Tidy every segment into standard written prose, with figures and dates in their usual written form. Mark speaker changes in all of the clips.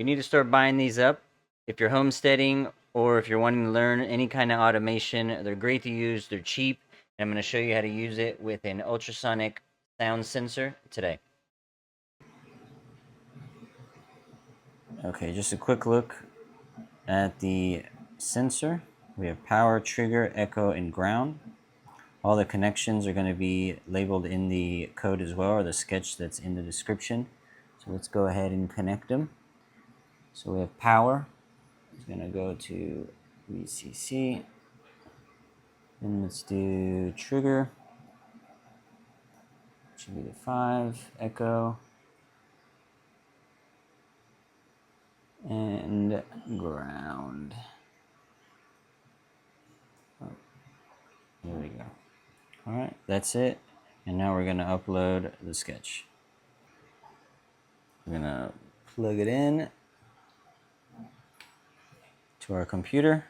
Speaker 1: You need to start buying these up. If you're homesteading or if you're wanting to learn any kind of automation, they're great to use. They're cheap. And I'm going to show you how to use it with an ultrasonic sound sensor today. Okay, just a quick look at the sensor. We have power, trigger, echo, and ground. All the connections are going to be labeled in the code as well, or the sketch that's in the description. So let's go ahead and connect them. So we have power. It's going to go to VCC. Then let's do trigger. Should be the 5, echo, and ground. Oh, there we go. All right, that's it. And now we're going to upload the sketch. We're going to plug it in to our computer.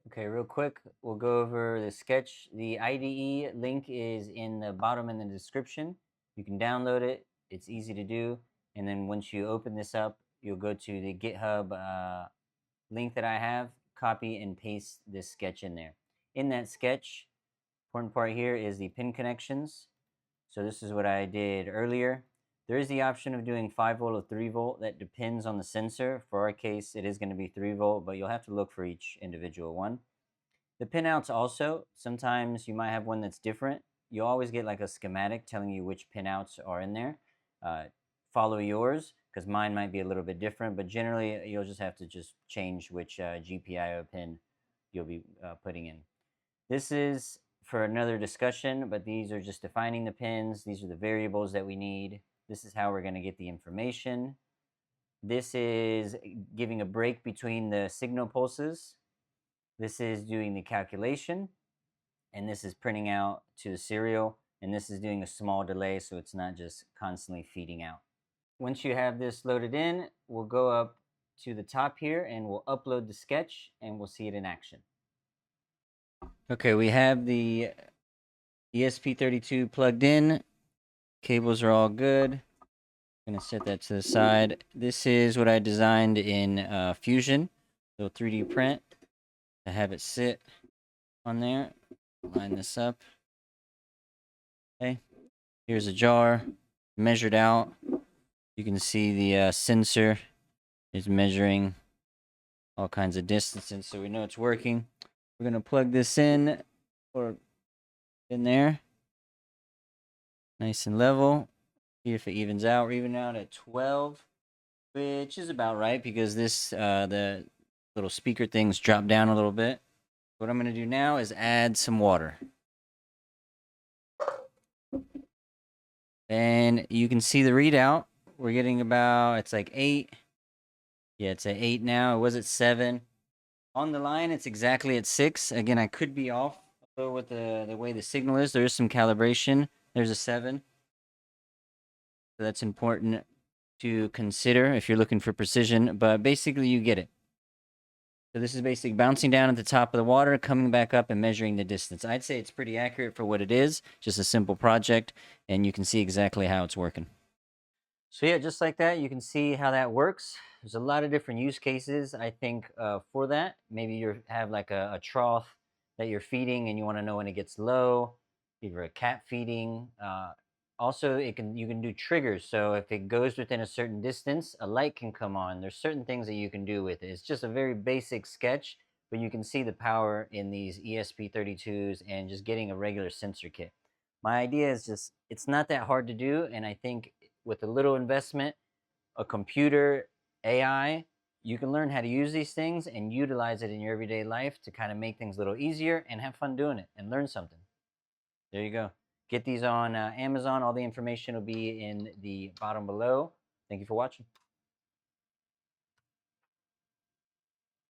Speaker 1: Okay, real quick, we'll go over the sketch. The IDE link is in the bottom in the description. You can download it. It's easy to do. And then once you open this up, you'll go to the GitHub link that I have, copy and paste this sketch in there. In that sketch, important part here is the pin connections. So this is what I did earlier. There is the option of doing 5 volt or 3 volt. That depends on the sensor. For our case, it is going to be 3 volt, but you'll have to look for each individual one. The pinouts also, sometimes you might have one that's different. You always get like a schematic telling you which pinouts are in there. Follow yours, because mine might be a little bit different, but generally you'll just have to just change which GPIO pin you'll be putting in. This is for another discussion, but these are just defining the pins. These are the variables that we need. This is how we're going to get the information. This is giving a break between the signal pulses. This is doing the calculation. And this is printing out to the serial. And this is doing a small delay, so it's not just constantly feeding out. Once you have this loaded in, we'll go up to the top here and we'll upload the sketch and we'll see it in action. Okay, we have the ESP32 plugged in. Cables are all good. I'm going to set that to the side. This is what I designed in Fusion. So 3D print. I have it sit on there. Line this up. Okay. Here's a jar. Measured out. You can see the sensor is measuring all kinds of distances, so we know it's working. We're going to plug this in, or in there. Nice and level. See if it evens out. We're even out at 12, which is about right because this the little speaker things drop down a little bit. What I'm going to do now is add some water. And you can see the readout. We're getting about, it's like 8. Yeah, it's at 8 now. It was at 7. On the line, it's exactly at 6. Again, I could be off a little with the way the signal is. There is some calibration. There's a 7. So that's important to consider if you're looking for precision. But basically, you get it. So this is basically bouncing down at the top of the water, coming back up and measuring the distance. I'd say it's pretty accurate for what it is. Just a simple project. And you can see exactly how it's working. So yeah, just like that, you can see how that works. There's a lot of different use cases, I think, for that. Maybe you have like a trough that you're feeding and you want to know when it gets low. If you're a cat feeding. Also, you can do triggers. So if it goes within a certain distance, a light can come on. There's certain things that you can do with it. It's just a very basic sketch, but you can see the power in these ESP32s and just getting a regular sensor kit. My idea is just, it's not that hard to do, and I think with a little investment, a computer, AI, you can learn how to use these things and utilize it in your everyday life to kind of make things a little easier and have fun doing it and learn something. There you go. Get these on Amazon. All the information will be in the bottom below. Thank you for watching.